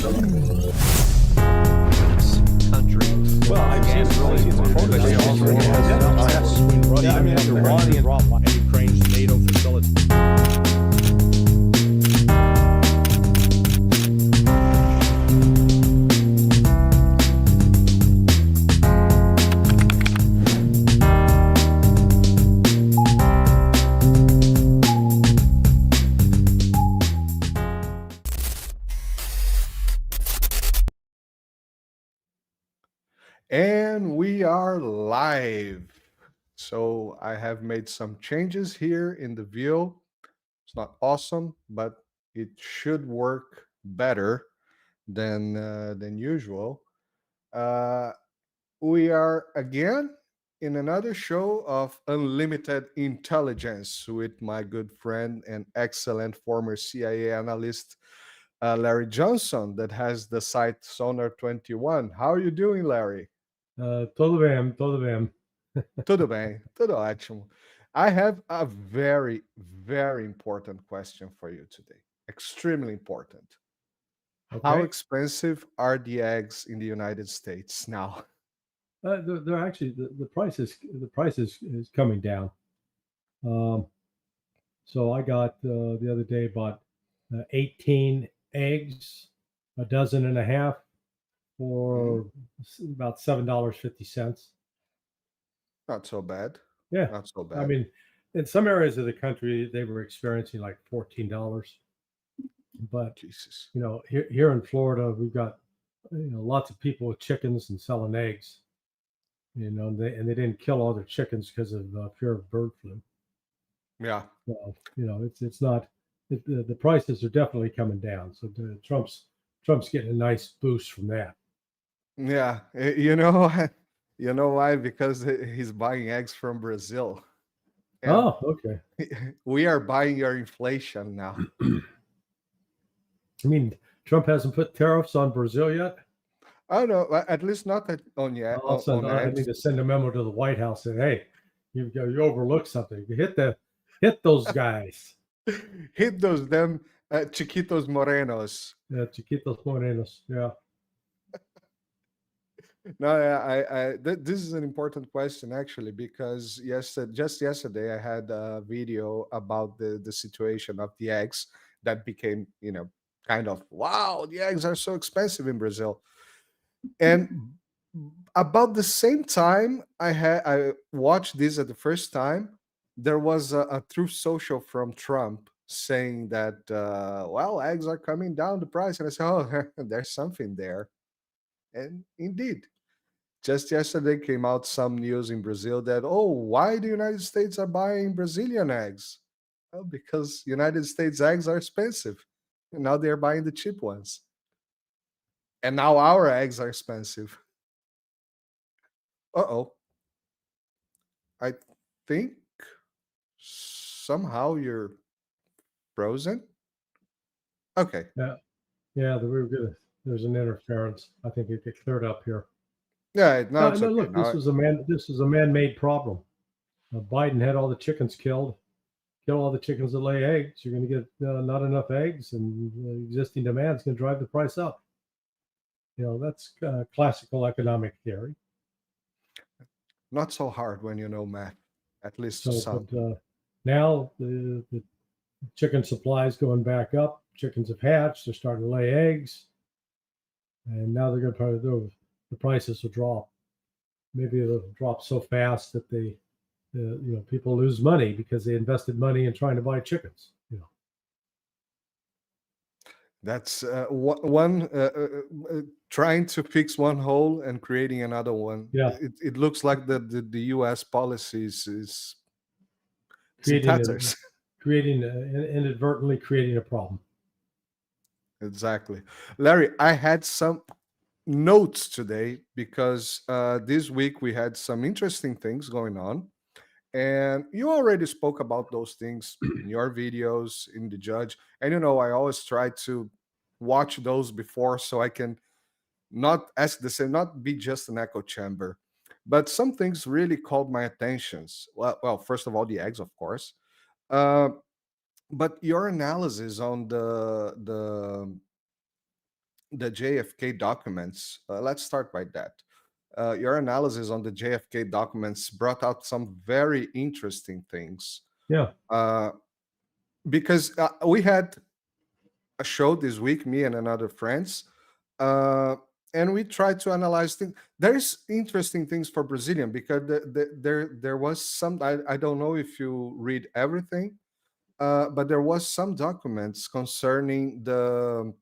country. Well, I've seen really But they also has between Russia and Ukraine's NATO facility. And we are live. So I have made some changes here in the view. It's not awesome, but it should work better than usual. We are again in another show of unlimited intelligence with my good friend and excellent former CIA analyst, LarryCJohnson, that has the site Sonar 21. How are you doing, Larry? Tudo bem, tudo bem. Tudo bem, tudo ótimo. I have a very, very important question for you today. Extremely important. How Okay. expensive are the eggs in the United States now? They're actually the price is coming down. So I got the other day bought 18 eggs, a dozen and a half for about $7.50. Not so bad. Yeah, Not so bad. I mean, in some areas of the country they were experiencing like $14, but Jesus. you know, here in Florida we've got lots of people with chickens and selling eggs. You know, they didn't kill all their chickens because of fear of bird flu. Yeah. So, you know, it's not the prices are definitely coming down. So Trump's getting a nice boost from that. Yeah. You know, you know why? Because he's buying eggs from Brazil. And Oh, okay. we are buying your inflation now. I mean, Trump hasn't put tariffs on Brazil yet. Oh no, at least not on yet. I need to send a memo to the White House saying, "Hey, you overlooked something. You hit those guys. Hit those damn Chiquitos Morenos. Yeah, Chiquitos Morenos. Yeah. No, this is an important question actually, because just yesterday I had a video about the situation of the eggs that became, kind of, wow, the eggs are so expensive in Brazil. And about the same time I watched this at the first time, there was a Truth Social from Trump saying that well, eggs are coming down the price, and I said, oh, there's something there. And indeed, just yesterday came out some news in Brazil that, oh, why the United States are buying Brazilian eggs? Well, because United States eggs are expensive, and now they're buying the cheap ones. And now our eggs are expensive. Uh-oh. I think somehow you're frozen. Okay. Yeah. There's an interference. I think it get cleared up here. Yeah, no, it's No, okay. look, this is a man-made problem. Biden had all the chickens killed. Kill all the chickens that lay eggs. You're going to get not enough eggs, and existing demand is going to drive the price up. You know, that's classical economic theory. Not so hard when you know math, at least So, some. but now the chicken supply is going back up. Chickens have hatched. They're starting to lay eggs, and now they're going to probably the prices will drop. Maybe it'll drop so fast that people lose money because they invested money in trying to buy chickens. That's one trying to fix one hole and creating another one. Yeah. It looks like the U.S. policies is in tatters. Inadvertently creating a problem. Exactly. Larry, I had some notes today because this week we had some interesting things going on. And you already spoke about those things in your videos, in the Judge. And I always try to watch those before so I can not ask the same, not be just an echo chamber. But some things really called my attention. Well, first of all, the eggs, of course. But your analysis on the the JFK documents, let's start by that. Your analysis on the JFK documents brought out some very interesting things. Yeah. Because we had a show this week, me and another friends, and we tried to analyze things. There's interesting things for Brazilian because there was some. I don't know if you read everything, but there was some documents concerning the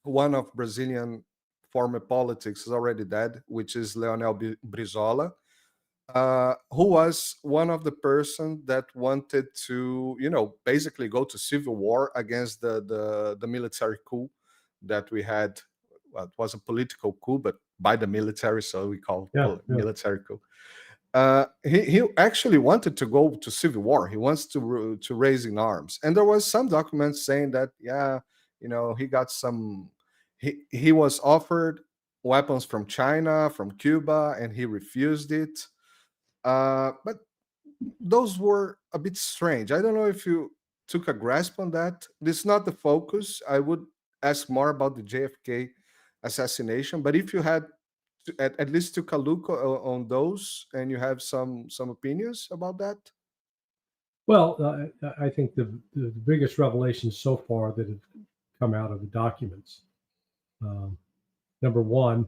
one of Brazilian former politics is already dead, which is Leonel Brizola, who was one of the person that wanted to, basically go to civil war against the military coup that we had. Well, it was a political coup, but by the military, so we call it military coup. He actually wanted to go to civil war. He wants to raise in arms, and there was some documents saying that he got some. He was offered weapons from China, from Cuba, and he refused it. But those were a bit strange. I don't know if you took a grasp on that. This is not the focus. I would ask more about the JFK assassination. But if you had at least took a look on those and you have some opinions about that. Well, I think the biggest revelations so far that have come out of the documents. Number one,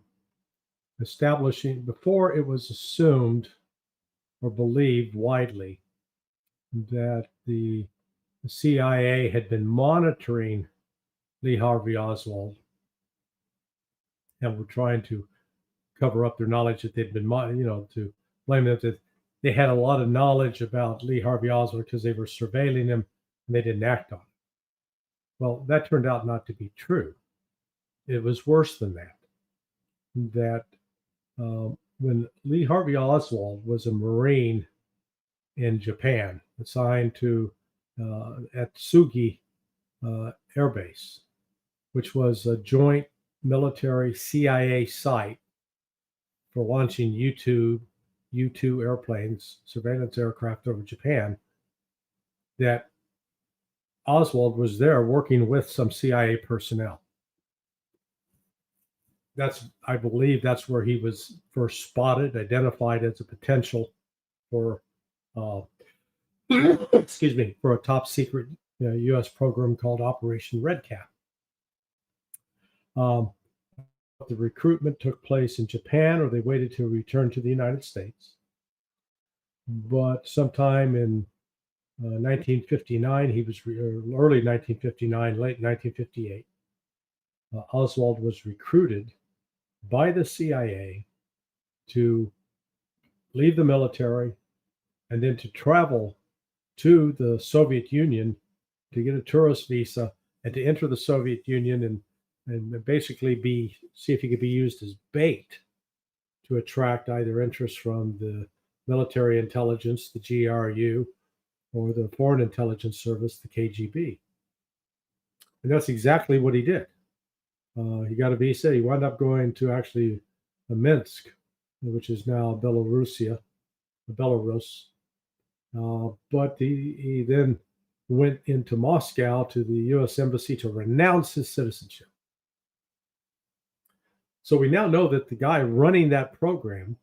establishing, before it was assumed or believed widely that the CIA had been monitoring Lee Harvey Oswald and were trying to cover up their knowledge that they'd been, to blame them that they had a lot of knowledge about Lee Harvey Oswald because they were surveilling him and they didn't act on it. Well, that turned out not to be true. It was worse than that. That when Lee Harvey Oswald was a Marine in Japan, assigned to at Sugi Air Base, which was a joint military CIA site for launching U-2 airplanes, surveillance aircraft over Japan, that Oswald was there working with some CIA personnel. I believe that's where he was first spotted, identified as a potential for, for a top secret U.S. program called Operation Red Cap. The recruitment took place in Japan, or they waited to return to the United States. But sometime in 1959, early 1959, late 1958, Oswald was recruited by the CIA to leave the military and then to travel to the Soviet Union to get a tourist visa and to enter the Soviet Union and basically see if he could be used as bait to attract either interest from the military intelligence, the GRU, or the Foreign Intelligence Service, the KGB. And that's exactly what he did. He got a visa. He wound up going to actually Minsk, which is now Belarus. But he then went into Moscow to the U.S. Embassy to renounce his citizenship. So we now know that the guy running that program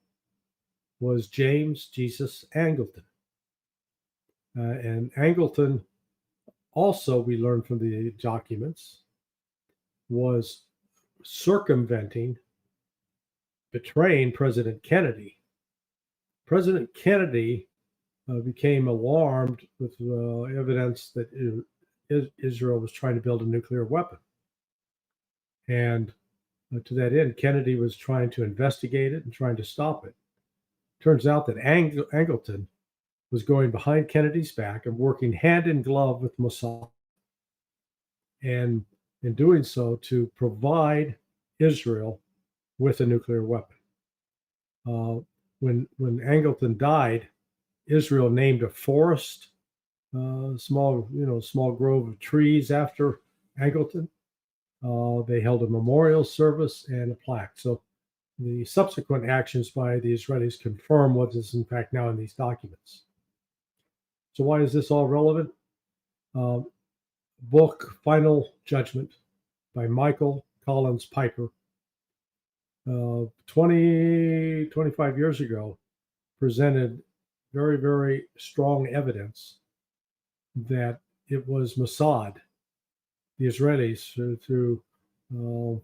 was James Jesus Angleton. And Angleton also, we learned from the documents, was circumventing, betraying President Kennedy. President Kennedy became alarmed with evidence that Israel was trying to build a nuclear weapon. And to that end, Kennedy was trying to investigate it and trying to stop it. Turns out that Angleton was going behind Kennedy's back and working hand in glove with Mossad. And in doing so, to provide Israel with a nuclear weapon. When Angleton died, Israel named a forest, small grove of trees after Angleton. They held a memorial service and a plaque. So the subsequent actions by the Israelis confirm what is in fact now in these documents. So why is this all relevant? Book Final Judgment by Michael Collins Piper, 25 years ago, presented very, very strong evidence that it was Mossad, the Israelis, through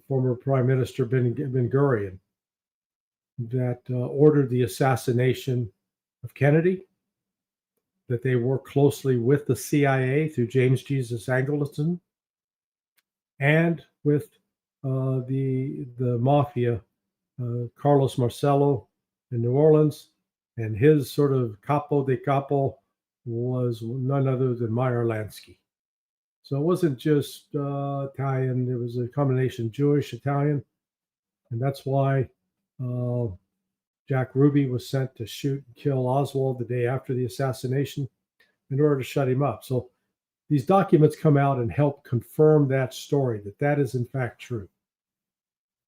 former Prime Minister Ben Gurion, that ordered the assassination of Kennedy, that they worked closely with the CIA through James Jesus Angleton, and with the mafia, Carlos Marcello in New Orleans, and his sort of capo de capo was none other than Meyer Lansky. So it wasn't just Italian, it was a combination Jewish, Italian, and that's why Jack Ruby was sent to shoot and kill Oswald the day after the assassination in order to shut him up. So these documents come out and help confirm that story, that is in fact true.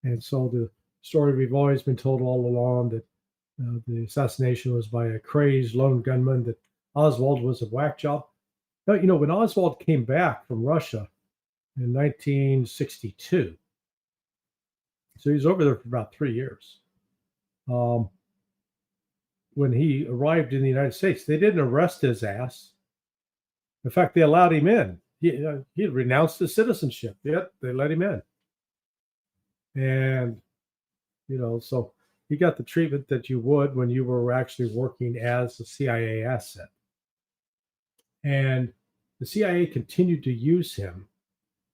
And so the story we've always been told all along, that the assassination was by a crazed lone gunman, that Oswald was a whack job. Now, you know, when Oswald came back from Russia in 1962, so he was over there for about 3 years. When he arrived in the United States, they didn't arrest his ass. In fact, they allowed him in. He had renounced his citizenship. Yet they let him in. And, you know, so he got the treatment that you would when you were actually working as a CIA asset. And the CIA continued to use him.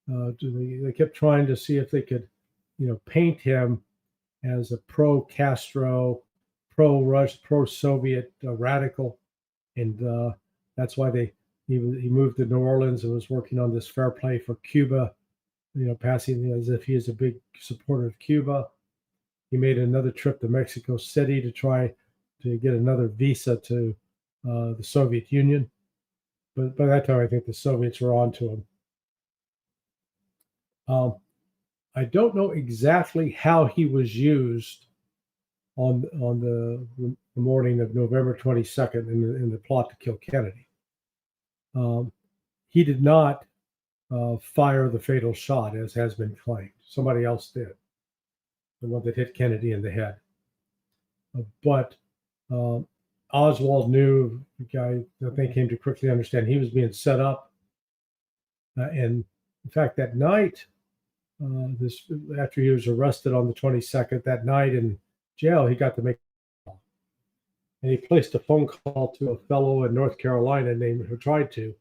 They kept trying to see if they could, you know, paint him as a pro-Castro, pro-Rush, pro-Soviet radical. And that's why he moved to New Orleans and was working on this fair play for Cuba, you know, passing as if he is a big supporter of Cuba. He made another trip to Mexico City to try to get another visa to the Soviet Union. But by that time, I think the Soviets were on to him. I don't know exactly how he was used on the morning of November 22nd in the plot to kill Kennedy. He did not fire the fatal shot, as has been claimed. Somebody else did, the one that hit Kennedy in the head. But Oswald knew, the guy that they came to quickly understand, he was being set up. And in fact, that night, after he was arrested on the 22nd, that night in jail, he got to make a call. And he placed a phone call to a fellow in North Carolina named, who tried to,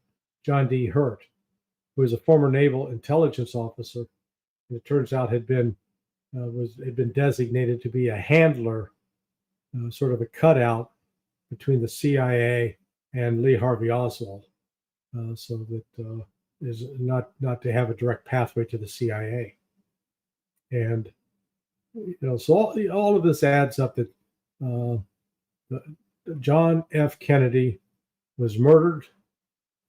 John D. Hurt, who was a former naval intelligence officer. And it turns out had been designated to be a handler, sort of a cutout between the CIA and Lee Harvey Oswald, so that is not to have a direct pathway to the CIA. And you know, so all of this adds up that John F. Kennedy was murdered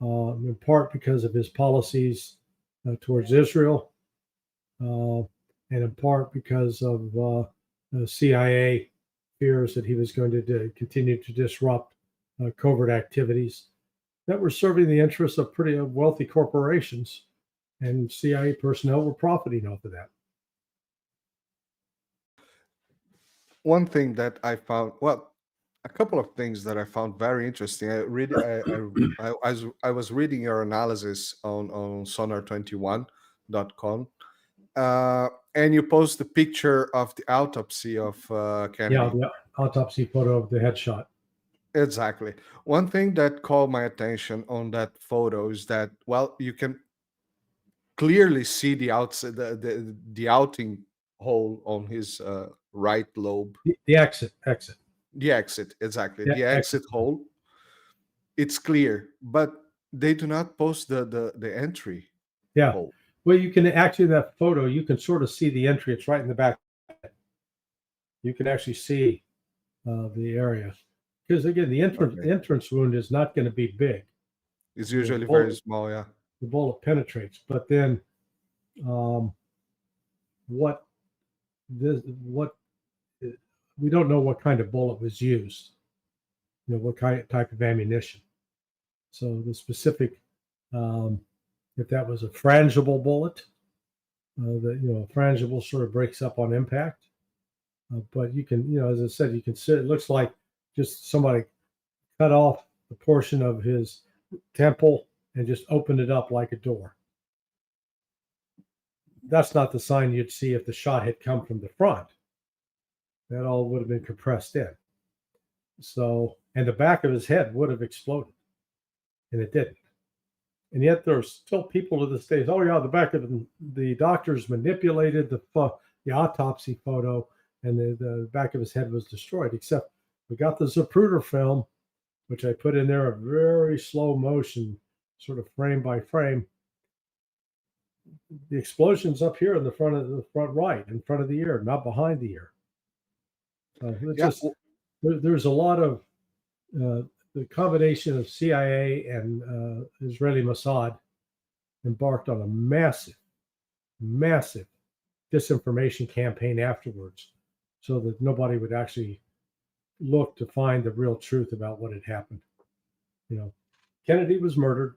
in part because of his policies towards Israel, and in part because of the CIA fears that he was going to continue to disrupt covert activities that were serving the interests of pretty wealthy corporations, and CIA personnel were profiting off of that. One thing that I found, well, a couple of things that I found very interesting. I was reading your analysis on sonar21.com, and you post the picture of the autopsy of Kennedy. Yeah, the autopsy photo of the headshot. Exactly. One thing that caught my attention on that photo is that, well, you can clearly see the outside, the outing hole on his right lobe. The exit. The exit, exactly. Yeah, The exit hole. It's clear, but they do not post the entry. Yeah. hole. Well, you can actually, that photo, you can sort of see the entry. It's right in the back. You can actually see the area. Because again, the entrance wound is not going to be big. It's usually very small, yeah. The bullet penetrates, but then we don't know what kind of bullet was used. You know, what type of ammunition. So the specific, if that was a frangible bullet, that frangible sort of breaks up on impact. But you can, as I said, you can see it looks like just somebody cut off a portion of his temple and just opened it up like a door. That's not the sign you'd see if the shot had come from the front. That all would have been compressed in. So, and the back of his head would have exploded, and it didn't. And yet there's still people to this day. Oh yeah, the back of the doctors manipulated the autopsy photo, and the back of his head was destroyed. Except we got the Zapruder film, which I put in there, a very slow motion, sort of frame by frame. The explosion's up here in the front right, in front of the ear, not behind the ear. There's a lot of the combination of CIA and Israeli Mossad embarked on a massive disinformation campaign afterwards, so that nobody would actually look to find the real truth about what had happened. Kennedy was murdered,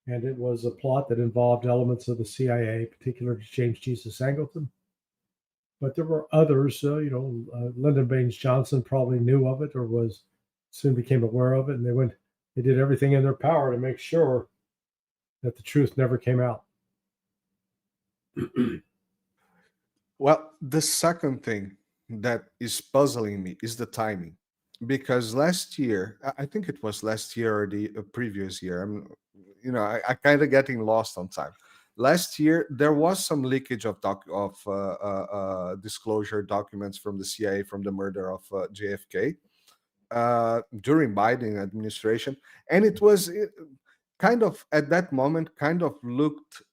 and it was a plot that involved elements of the CIA, particularly James Jesus Angleton. But there were others, Lyndon Baines Johnson probably knew of it or soon became aware of it. And they did everything in their power to make sure that the truth never came out. Well, the second thing that is puzzling me is the timing. Because last year, I think it was last year or the previous year, I kind of getting lost on time. Last year, there was some leakage of disclosure documents from the CIA from the murder of JFK during Biden administration, and it was kind of at that moment kind of looked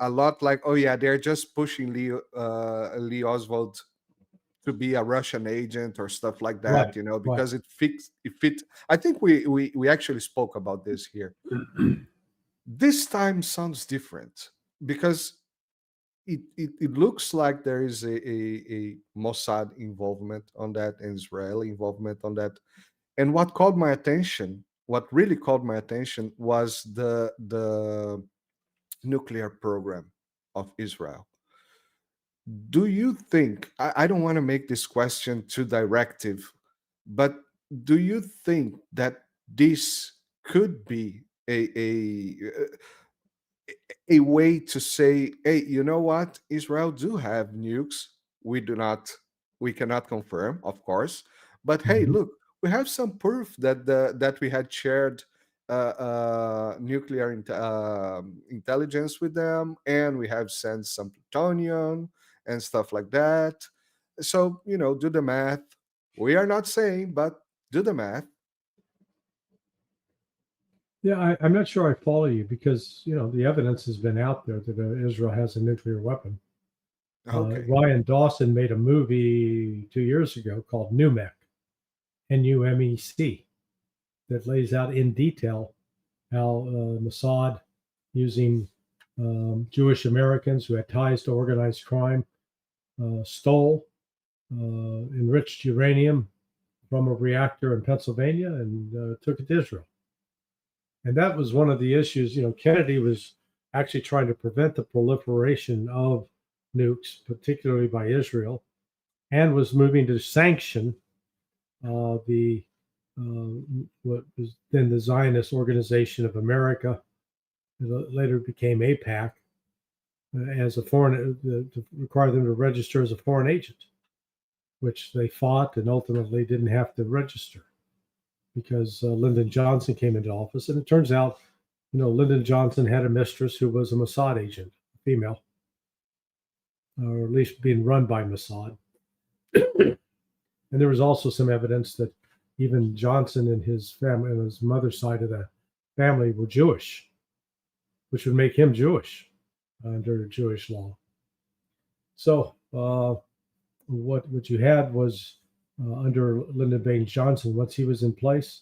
a lot like, oh yeah, they're just pushing Lee Oswald to be a Russian agent or stuff like that, Right, because it fit. I think we actually spoke about this here. This time sounds different, because it looks like there is a Mossad involvement on that, and Israeli involvement on that. And what really called my attention was the nuclear program of Israel. Do you think, I don't want to make this question too directive, but do you think that this could be a way to say, hey, you know what? Israel do have nukes. We cannot confirm, of course, but hey, look, we have some proof that we had shared nuclear intelligence with them, and we have sent some plutonium and stuff like that. So, do the math. We are not saying, but do the math. Yeah, I'm not sure I follow you, because the evidence has been out there that Israel has a nuclear weapon. Okay. Ryan Dawson made a movie 2 years ago called NUMEC, NUMEC, that lays out in detail how Mossad, using Jewish Americans who had ties to organized crime, stole enriched uranium from a reactor in Pennsylvania and took it to Israel. And that was one of the issues. Kennedy was actually trying to prevent the proliferation of nukes, particularly by Israel, and was moving to sanction what was then the Zionist Organization of America, later became AIPAC, as a foreign, to require them to register as a foreign agent, which they fought and ultimately didn't have to register, because Lyndon Johnson came into office. And it turns out, Lyndon Johnson had a mistress who was a Mossad agent, a female, or at least being run by Mossad. And there was also some evidence that even Johnson and his family, and his mother's side of the family, were Jewish, which would make him Jewish under Jewish law. So what you had was, under Lyndon Baines Johnson, once he was in place,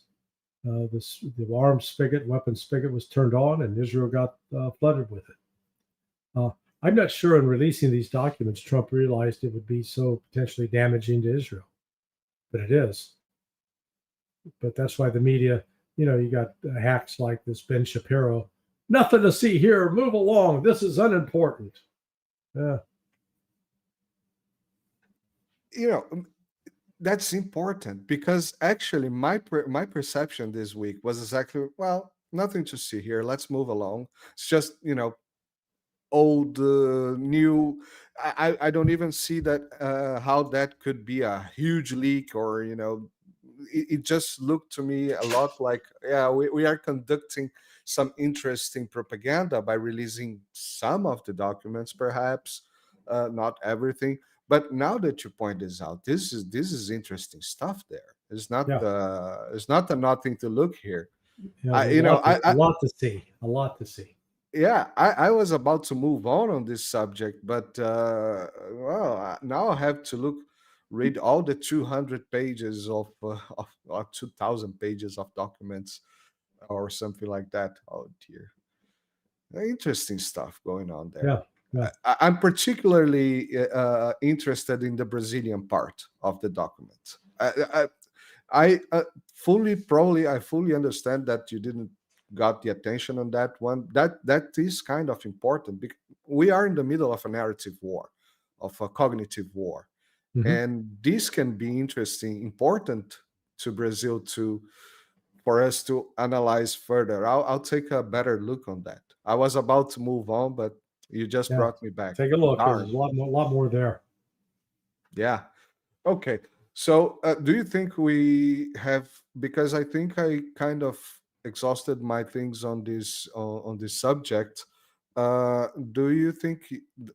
the arms spigot, weapons spigot, was turned on, and Israel got flooded with it. I'm not sure in releasing these documents, Trump realized it would be so potentially damaging to Israel, but it is. But that's why the media, you got hacks like this Ben Shapiro, nothing to see here, move along, this is unimportant. you know, that's important because actually my perception this week was exactly, well, nothing to see here. Let's move along. It's just, old, new. I don't even see that how that could be a huge leak, or it just looked to me a lot like, yeah, we are conducting some interesting propaganda by releasing some of the documents, perhaps not everything. But now that you point this out, this is interesting stuff. There, it's not Yeah. it's not the nothing to look here. Yeah, there's a lot to see. A lot to see. Yeah, I was about to move on this subject, but now I have to read all the 200 pages of 2,000 pages of documents or something like that. Oh dear, interesting stuff going on there. Yeah. Yeah. I'm particularly interested in the Brazilian part of the document. I fully understand that you didn't got the attention on that one. That is kind of important because we are in the middle of a narrative war, of a cognitive war, and this can be important to Brazil for us to analyze further. I'll take a better look on that. I was about to move on, but you just brought me back. Take a look. There's a lot more there. Yeah. Okay. So, do you think we have? Because I think I kind of exhausted my things on this subject. Do you think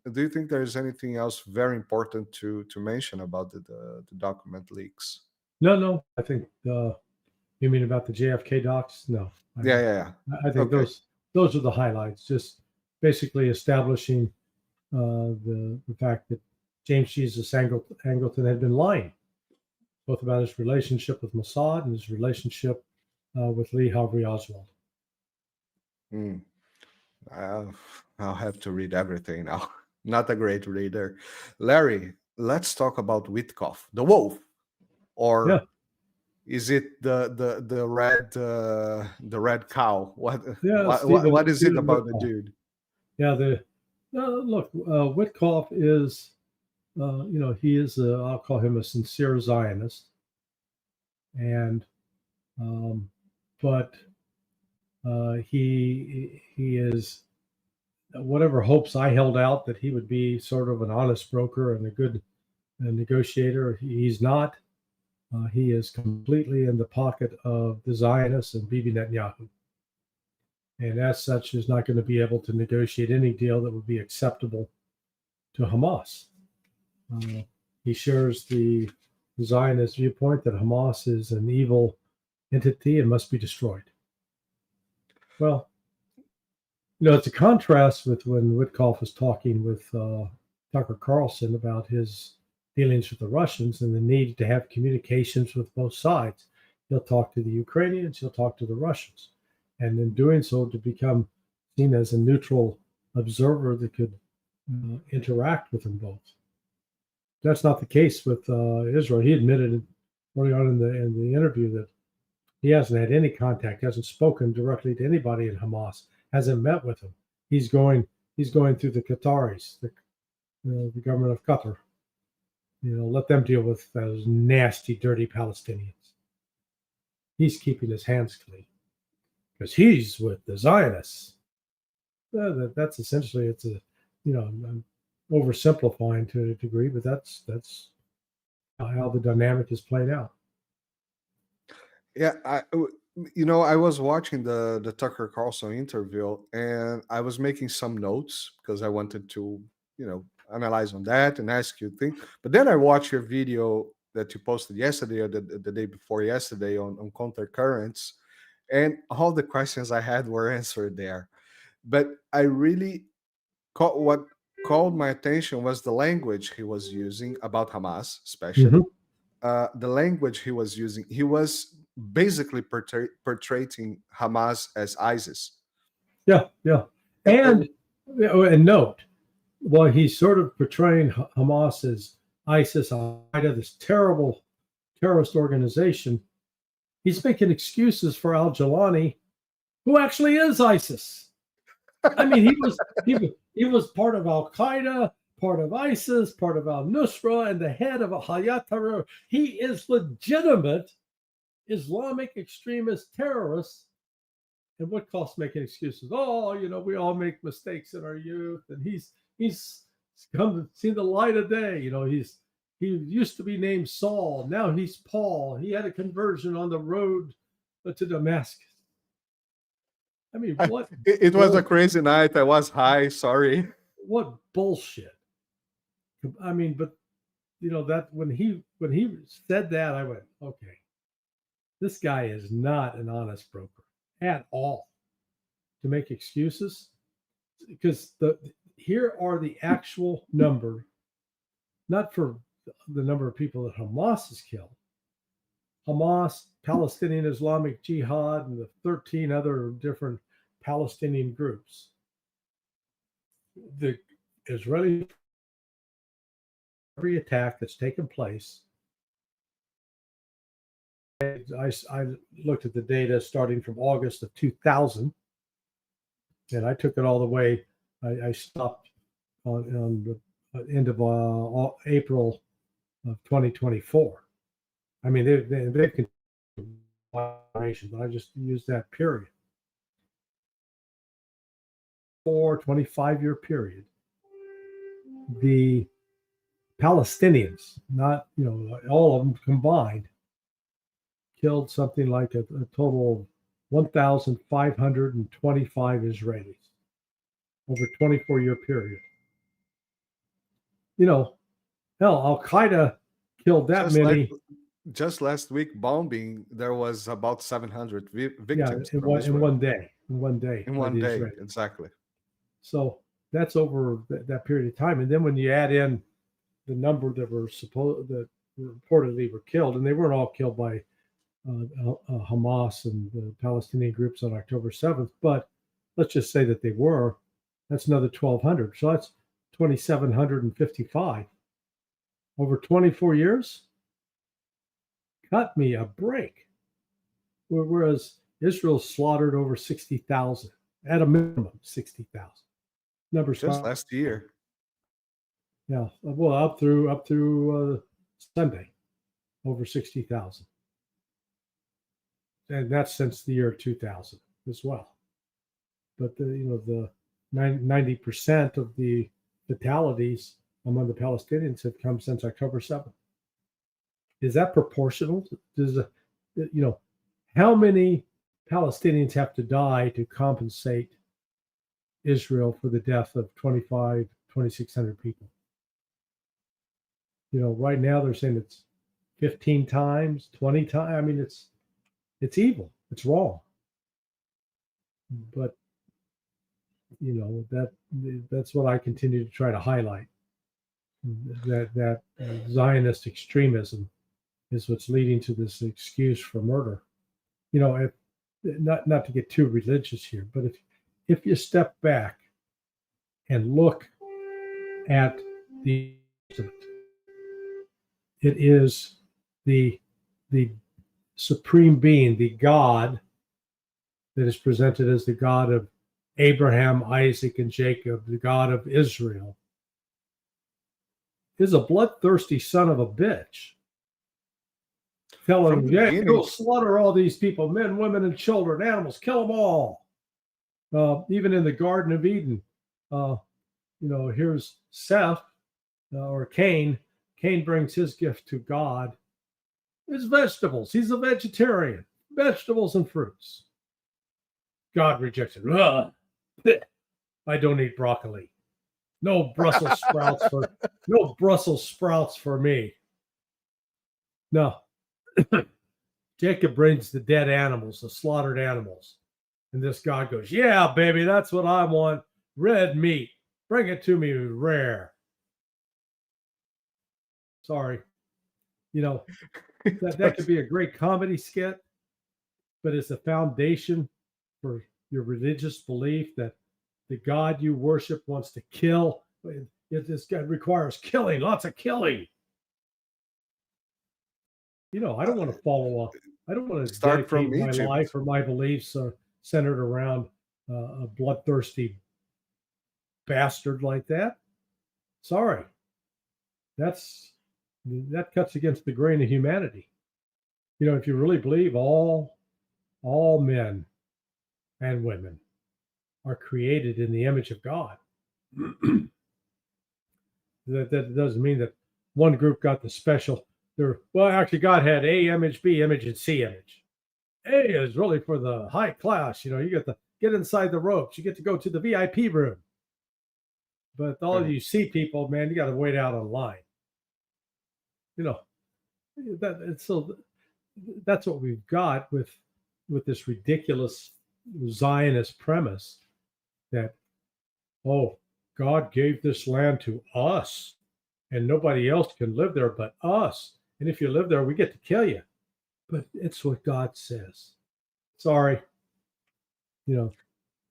there is anything else very important to mention about the document leaks? No. I think you mean about the JFK docs? No. Yeah. I think those are the highlights. Just basically establishing the fact that James Jesus Angleton had been lying, both about his relationship with Mossad and his relationship with Lee Harvey Oswald. I'll have to read everything now. Not a great reader. Larry, let's talk about Witkoff, the wolf, or is it the red cow? What is it about the dude? Yeah, look, Witkoff is, he is I'll call him a sincere Zionist, and but he is, whatever hopes I held out that he would be sort of an honest broker and a good negotiator, he's not. He is completely in the pocket of the Zionists and Bibi Netanyahu, and as such is not going to be able to negotiate any deal that would be acceptable to Hamas. He shares the Zionist viewpoint that Hamas is an evil entity and must be destroyed. Well, it's a contrast with when Witkoff was talking with Tucker Carlson about his dealings with the Russians and the need to have communications with both sides. He'll talk to the Ukrainians, he'll talk to the Russians, and in doing so to become seen as a neutral observer that could interact with them both. That's not the case with Israel. He admitted early on in the interview that he hasn't had any contact, hasn't spoken directly to anybody in Hamas, hasn't met with them. He's going through the Qataris, the government of Qatar. Let them deal with those nasty, dirty Palestinians. He's keeping his hands clean because he's with the Zionists. That's essentially, it's I'm oversimplifying to a degree, but that's how the dynamic is played out. Yeah, I was watching the Tucker Carlson interview, and I was making some notes because I wanted to, analyze on that and ask you things. But then I watched your video that you posted yesterday or the day before yesterday on countercurrents, and all the questions I had were answered there. But I really what called my attention was the language he was using about Hamas, especially. The language he was using. He was basically portraying Hamas as ISIS. Yeah. And note, while he's sort of portraying Hamas as ISIS, this terrible terrorist organization, he's making excuses for al-Jawlani, who actually is ISIS. I mean, he was part of Al-Qaeda. part of ISIS, part of al-Nusra, and the head of a Hayat Tahrir. He is legitimate Islamic extremist terrorist. And Witkoff's making excuses. Oh, we all make mistakes in our youth, and he's come to see the light of day. He used to be named Saul. Now he's Paul. He had a conversion on the road to Damascus. I mean, what? It was a crazy night. I was high. Sorry. What bullshit. I mean, but that when he said that, I went, okay, this guy is not an honest broker at all to make excuses, because here are the actual number, not for the number of people that Hamas has killed. Hamas, Palestinian Islamic Jihad, and the 13 other different Palestinian groups. The Israeli every attack that's taken place. I looked at the data starting from August of 2000, and I took it all the way. I stopped on the end of April of 2024. I mean, they've continued, but I just used that period. 25-year period. The Palestinians, not all of them combined, killed something like a total of 1,525 Israelis over a 24-year period. Hell, Al-Qaeda killed that many. Just last week, bombing, there was about 700 victims. In one day. In one day. Exactly. So that's over that period of time. And then when you add in the number that reportedly were killed, and they weren't all killed by Hamas and the Palestinian groups on October 7th, but let's just say that they were, that's another 1,200. So that's 2,755 over 24 years. Cut me a break. Whereas Israel slaughtered over 60,000, at a minimum 60,000. Numbers just last year. Yeah, well, up through Sunday, over 60,000, and that's since the year 2000 as well. But the 90% of the fatalities among the Palestinians have come since October 7th. Is that proportional? How many Palestinians have to die to compensate Israel for the death of 2,600 people? Right now they're saying it's 15 times, 20 times. I mean, it's evil. It's wrong. But that's what I continue to try to highlight. That Zionist extremism is what's leading to this excuse for murder. If not to get too religious here, but if you step back and look at the it is the supreme being, the God that is presented as the God of Abraham, Isaac, and Jacob, the God of Israel, is a bloodthirsty son of a bitch. Telling them, go slaughter all these people, men, women, and children, animals, kill them all. Even in the Garden of Eden, here's Seth or Cain. Cain brings his gift to God. It's vegetables. He's a vegetarian. Vegetables and fruits. God rejects it. I don't eat broccoli. No Brussels sprouts for me. No. Jacob brings the dead animals, the slaughtered animals. And this God goes, yeah, baby, that's what I want. Red meat. Bring it to me rare. Sorry. That could be a great comedy skit, but it's a foundation for your religious belief that the God you worship wants to kill. This God requires killing, lots of killing. I don't want to follow up. I don't want to start from my Egypt. life or my beliefs centered around a bloodthirsty bastard like that. Sorry, that cuts against the grain of humanity. If you really believe all men and women are created in the image of God, that doesn't mean that one group got the special. Actually, God had A image, B image, and C image. A is really for the high class. You get to get inside the ropes. You get to go to the VIP room. But all you C people, man, you got to wait out on line. That's what we've got with this ridiculous Zionist premise that, God gave this land to us and nobody else can live there but us. And if you live there, we get to kill you. But it's what God says. Sorry. That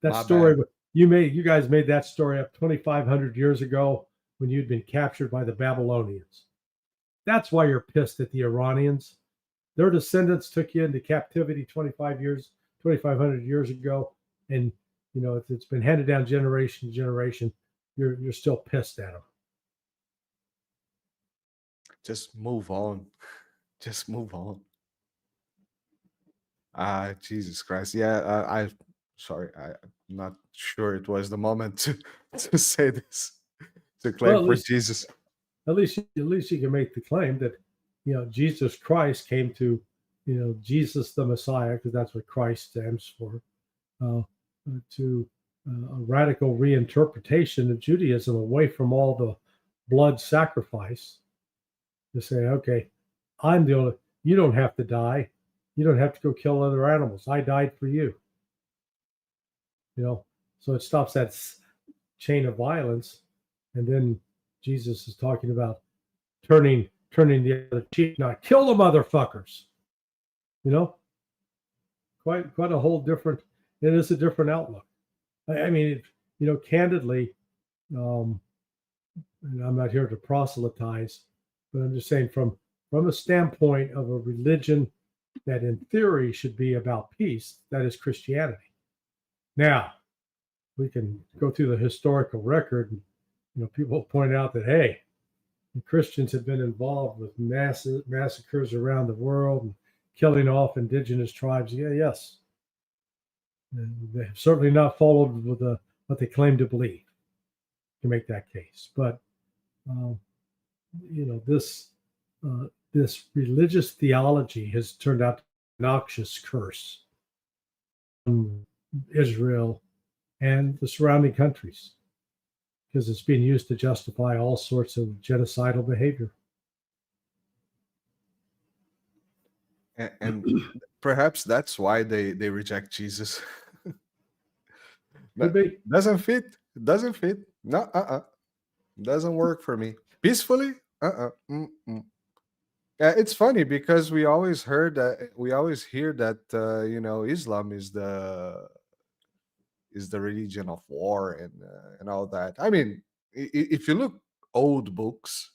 My story, bad. you guys made that story up 2,500 years ago when you'd been captured by the Babylonians. That's why you're pissed at the Iranians. Their descendants took you into captivity 2,500 years ago. And, if it's been handed down generation to generation, you're still pissed at them. Just move on. Just move on. Jesus Christ. Yeah, sorry. I'm not sure it was the moment to say this, to claim for Jesus. At least you can make the claim that, Jesus Christ came to, Jesus the Messiah, because that's what Christ stands for, to a radical reinterpretation of Judaism away from all the blood sacrifice. To say, okay, I'm the only, you don't have to die. You don't have to go kill other animals. I died for you. So it stops that chain of violence. And then Jesus is talking about turning the other cheek, not kill the motherfuckers. Quite a whole different, it is a different outlook. I mean, candidly, and I'm not here to proselytize, but I'm just saying from a standpoint of a religion that in theory should be about peace, that is Christianity. Now, we can go through the historical record and, people point out that, hey, the Christians have been involved with massacres around the world and killing off indigenous tribes. Yes. And they have certainly not followed with what they claim to believe to make that case. But, this religious theology has turned out to be a noxious curse on Israel and the surrounding countries, because it's being used to justify all sorts of genocidal behavior. And perhaps that's why they reject Jesus. Could be. Doesn't fit. No, doesn't work for me. Peacefully? It's funny because we always hear that Islam is the religion of war and all that. I mean, if you look old books,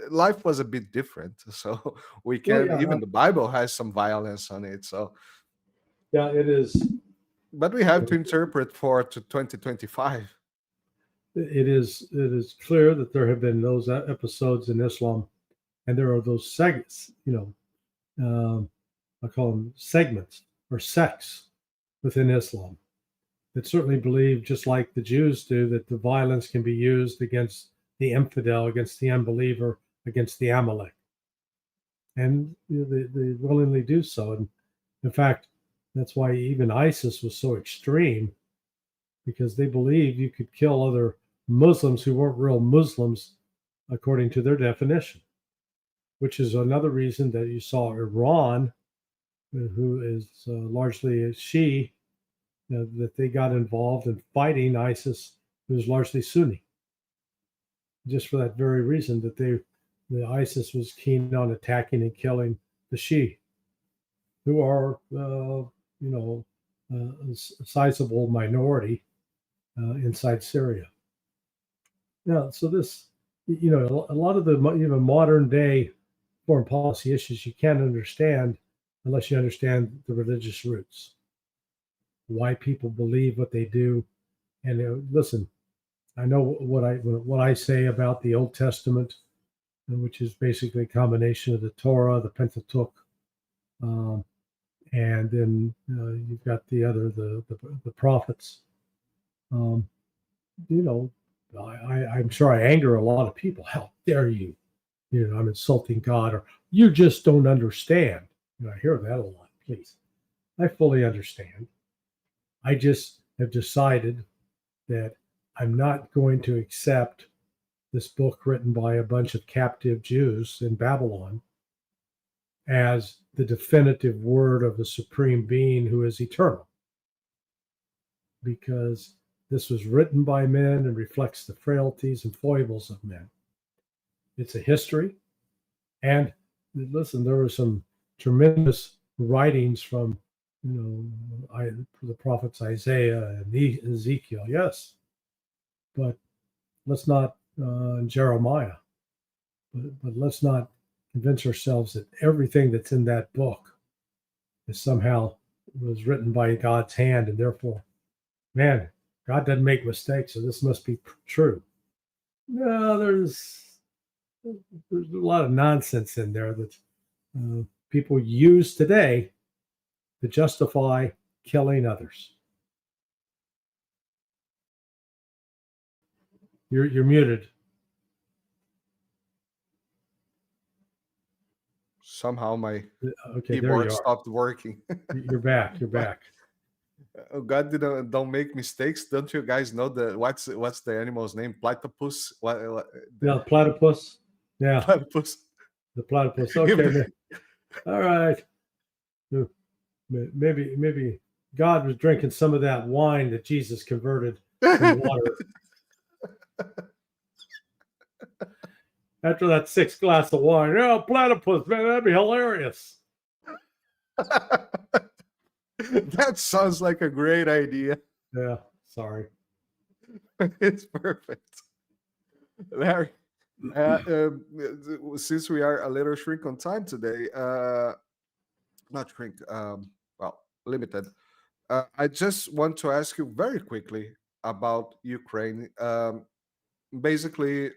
life was a bit different. So we can even the Bible has some violence on it. So yeah, it is. But we have to interpret for to 2025. It is clear that there have been those episodes in Islam, and there are those segments, I call them segments or sects within Islam that certainly believe, just like the Jews do, that the violence can be used against the infidel, against the unbeliever, against the Amalek. And they willingly do so. And in fact, that's why even ISIS was so extreme, because they believed you could kill other Muslims who weren't real Muslims according to their definition, which is another reason that you saw Iran, who is largely a Shia, that they got involved in fighting ISIS, who is largely Sunni, just for that very reason, that the ISIS was keen on attacking and killing the Shia, who are a sizable minority inside Syria. Now, so this, a lot of the even modern day foreign policy issues you can't understand unless you understand the religious roots, why people believe what they do. And listen, I know what I say about the Old Testament, which is basically a combination of the Torah, the Pentateuch, and then you've got the prophets. You know, I'm sure I anger a lot of people. How dare you? You know, I'm insulting God, or you just don't understand. You know, I hear that a lot. Please, I fully understand. I just have decided that I'm not going to accept this book written by a bunch of captive Jews in Babylon as the definitive word of the supreme being who is eternal. Because this was written by men and reflects the frailties and foibles of men. It's a history. And listen, there were some tremendous writings from, the prophets Isaiah and Ezekiel, yes. But let's not, Jeremiah, but let's not convince ourselves that everything that's in that book is somehow was written by God's hand, and therefore, man, God doesn't make mistakes, so this must be true. No, there's a lot of nonsense in there that people use today to justify killing others. You're muted. Somehow my Okay, there keyboard you are. stopped working. You're back. You're back. Oh, God don't make mistakes. Don't you guys know what's the animal's name? Platypus? What Yeah, platypus. Yeah, platypus? the platypus. Okay. All right. Maybe God was drinking some of that wine that Jesus converted from water. After that 6 glass of wine, platypus, man, that'd be hilarious. That sounds like a great idea. Yeah, sorry. It's perfect. Larry, since we are a little shrink on time today, not shrink, well, limited. I just want to ask you very quickly about Ukraine. Basically,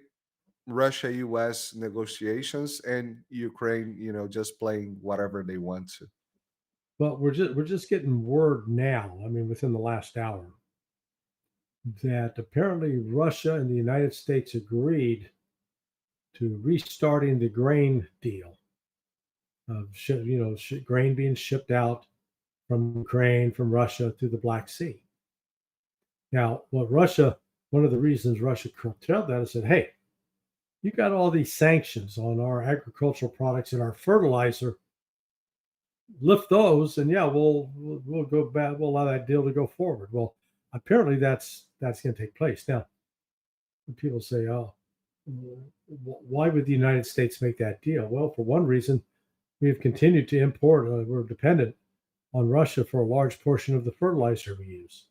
Russia-US negotiations and Ukraine, just playing whatever they want to. But we're just getting word now. I mean, within the last hour, that apparently Russia and the United States agreed to restarting the grain deal of grain being shipped out from Ukraine, from Russia to the Black Sea. Now, one of the reasons Russia curtailed that is said, hey, you got all these sanctions on our agricultural products and our fertilizer. Lift those, and we'll go back. We'll allow that deal to go forward. Well, apparently that's going to take place now. People say, "Oh, why would the United States make that deal?" Well, for one reason, we have continued to import. We're dependent on Russia for a large portion of the fertilizer we use.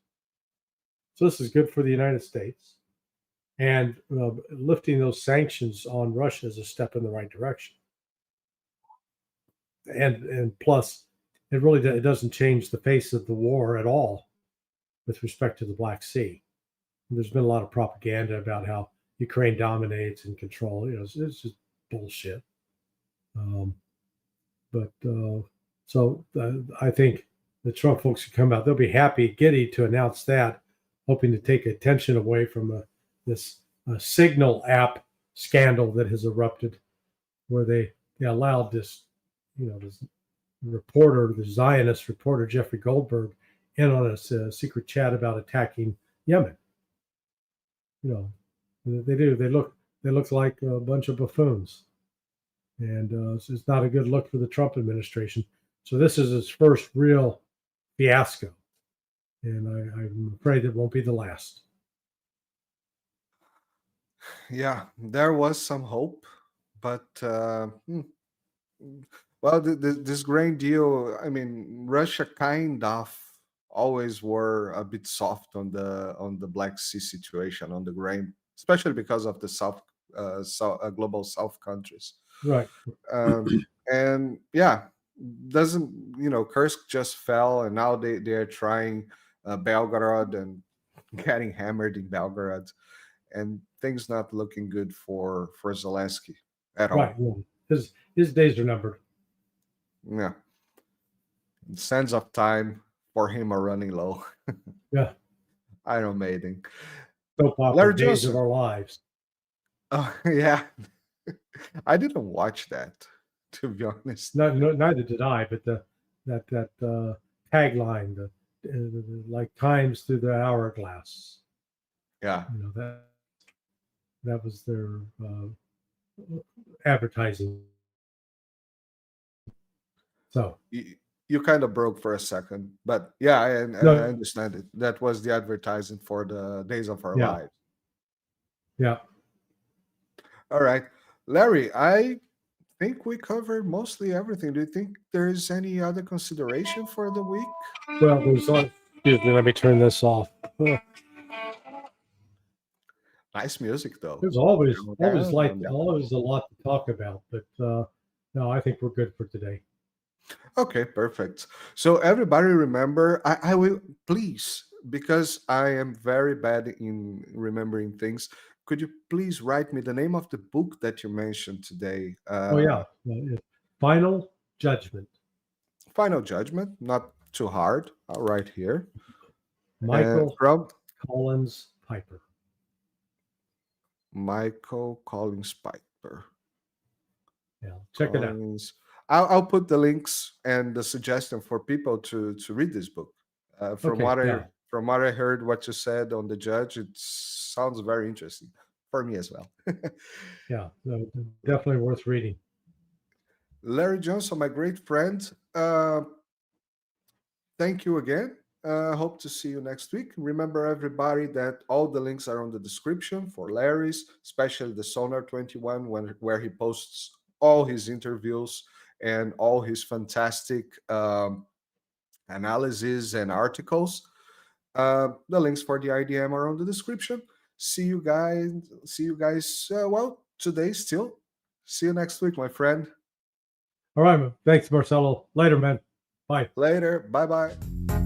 So this is good for the United States, and lifting those sanctions on Russia is a step in the right direction. And plus, it doesn't change the face of the war at all with respect to the Black Sea. And there's been a lot of propaganda about how Ukraine dominates and control. It's just bullshit. So I think the Trump folks who come out, they'll be giddy to announce that, hoping to take attention away from this Signal app scandal that has erupted, where they allowed this reporter, the Zionist reporter Jeffrey Goldberg, in on a secret chat about attacking Yemen. They do. They look like a bunch of buffoons, and it's not a good look for the Trump administration. So this is his first real fiasco, and I'm afraid it won't be the last. Yeah, there was some hope, but well, this grain deal, I mean, Russia kind of always were a bit soft on the Black Sea situation, on the grain, especially because of the global South countries. Right. And Kursk just fell, and now they are trying Belgorod and getting hammered in Belgorod. and things not looking good for Zelensky at all. Right. Well, his days are numbered. Yeah. Sands of time for him are running low. Yeah. Iron Maiden. So popular Larry days of Johnson. our lives. Oh, yeah. I didn't watch that, to be honest. Neither did I, but that tagline, the like times through the hourglass. Yeah. You know, that was their advertising. So You kind of broke for a second, but yeah, I understand it. That was the advertising for the Days of Our Yeah. Lives. yeah, All right. Larry, I think we covered mostly everything. Do you think there's any other consideration for the week? well, there's excuse me, let me turn this off. Nice music, though. There's always Yeah, always a lot to talk about, but no, I think we're good for today. Okay, perfect. So everybody remember, I will please, because I am very bad in remembering things. Could you please write me the name of the book that you mentioned today? Oh yeah, Final Judgment. Final Judgment, not too hard. I'll write here. Michael From Collins Piper. Michael Collins Piper. Yeah, check it out. I'll put the links and the suggestion for people to read this book. From what I heard, what you said on the judge, it sounds very interesting for me as well. Yeah, definitely worth reading. Larry Johnson, my great friend, thank you again. Hope to see you next week. Remember, everybody, that all the links are on the description for Larry's, especially the Sonar 21, where he posts all his interviews and all his fantastic analysis and articles. The links for the IDM are on the description. See you guys. Well, today still. See you next week, my friend. All right, man. Thanks, Marcelo. Later, man. Bye. Later. Bye-bye.